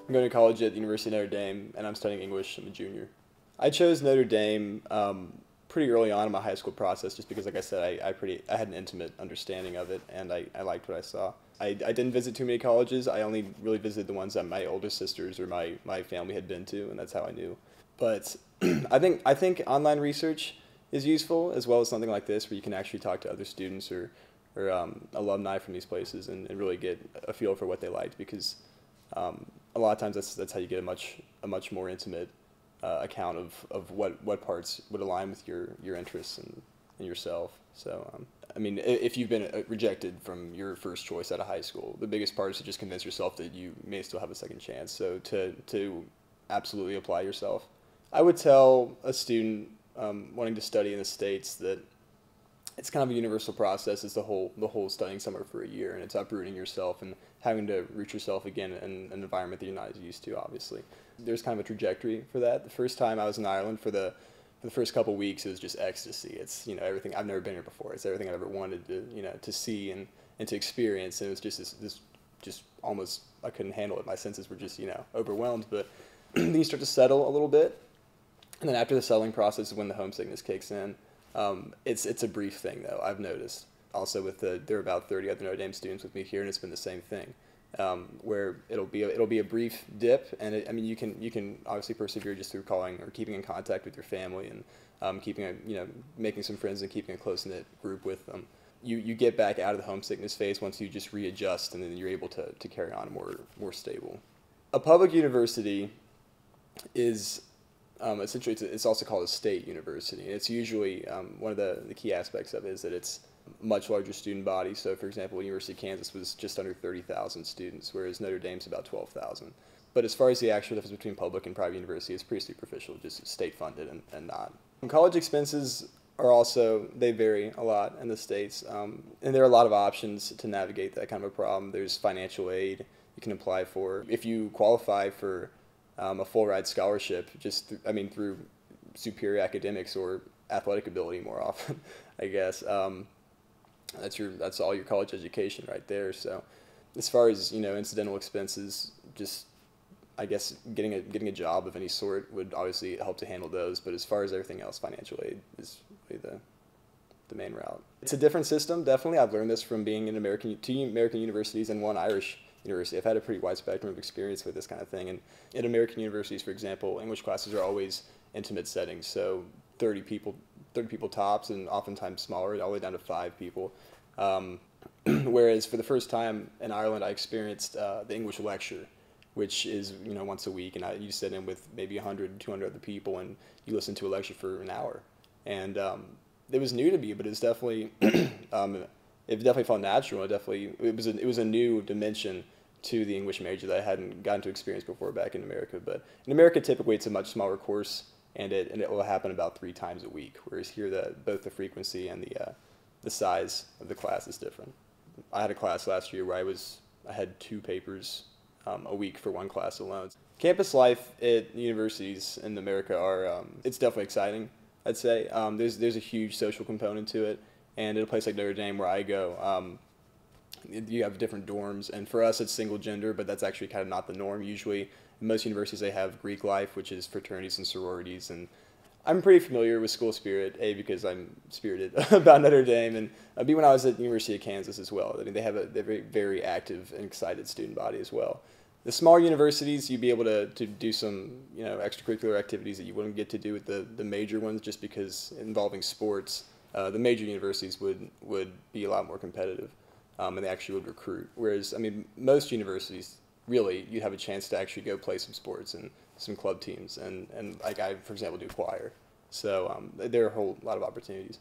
I'm going to college at the University of Notre Dame, and I'm studying English. I'm a junior. I chose Notre Dame pretty early on in my high school process, just because, like I said, I had an intimate understanding of it, and I liked what I saw. I didn't visit too many colleges. I only really visited the ones that my older sisters or my family had been to, and that's how I knew. But I think online research is useful, as well as something like this, where you can actually talk to other students or alumni from these places and really get a feel for what they liked, because a lot of times that's how you get a much more intimate account of what parts would align with your interests and yourself. So I mean, if you've been rejected from your first choice out of high school, the biggest part is to just convince yourself that you may still have a second chance. So to absolutely apply yourself. I would tell a student wanting to study in the States that it's kind of a universal process. It's the whole studying somewhere for a year, and it's uprooting yourself and having to root yourself again in an environment that you're not as used to, obviously. There's kind of a trajectory for that. The first time I was in Ireland, for the first couple of weeks, it was just ecstasy. It's, everything. I've never been here before. It's everything I've ever wanted to see and to experience. And it was just this just almost, I couldn't handle it. My senses were just, overwhelmed. But then you start to settle a little bit. And then after the settling process is when the homesickness kicks in. It's a brief thing, though, I've noticed. Also, there are about 30 other Notre Dame students with me here, and it's been the same thing, where it'll be a brief dip, and you can obviously persevere just through calling or keeping in contact with your family and making some friends and keeping a close-knit group with them. You get back out of the homesickness phase once you just readjust, and then you're able to carry on more stable. A public university is essentially, it's also called a state university. And it's usually, one of the key aspects of it is that it's a much larger student body. So, for example, University of Kansas was just under 30,000 students, whereas Notre Dame's about 12,000. But as far as the actual difference between public and private university, it's pretty superficial, just state-funded and not. College expenses are also, they vary a lot in the States. And there are a lot of options to navigate that kind of a problem. There's financial aid you can apply for. If you qualify for a full ride scholarship, through superior academics or athletic ability more often, I guess. That's all your college education right there. So, as far as incidental expenses, just I guess getting a job of any sort would obviously help to handle those. But as far as everything else, financial aid is really the main route. It's a different system, definitely. I've learned this from being in two American universities and one Irish university. I've had a pretty wide spectrum of experience with this kind of thing. And at American universities, for example, English classes are always intimate settings. So 30 people tops, and oftentimes smaller, all the way down to 5 people. Whereas for the first time in Ireland, I experienced the English lecture, which is once a week, and you sit in with maybe 100, 200 other people, and you listen to a lecture for an hour. And it was new to me, but it's definitely it definitely felt natural. It was a new dimension to the English major that I hadn't gotten to experience before back in America. But in America, typically it's a much smaller course, and it will happen about 3 times a week. Whereas here, both the frequency and the size of the class is different. I had a class last year where I had 2 papers a week for one class alone. Campus life at universities in America it's definitely exciting, I'd say. There's a huge social component to it. And at a place like Notre Dame where I go, you have different dorms. And for us, it's single gender, but that's actually kind of not the norm. Usually, in most universities, they have Greek life, which is fraternities and sororities. And I'm pretty familiar with school spirit, A, because I'm spirited about Notre Dame, and B, when I was at the University of Kansas as well. I mean, they have a very, very active and excited student body as well. The smaller universities, you'd be able to do some extracurricular activities that you wouldn't get to do with the major ones, just because involving sports. The major universities would be a lot more competitive, and they actually would recruit. Whereas, most universities, really, you'd have a chance to actually go play some sports and some club teams, and like I, for example, do choir. So there are a whole lot of opportunities.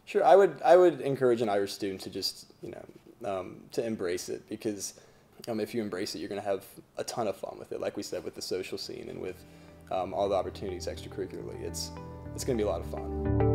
Sure, I would encourage an Irish student to just to embrace it, because if you embrace it, you're going to have a ton of fun with it. Like we said, with the social scene and with all the opportunities extracurricularly, it's going to be a lot of fun.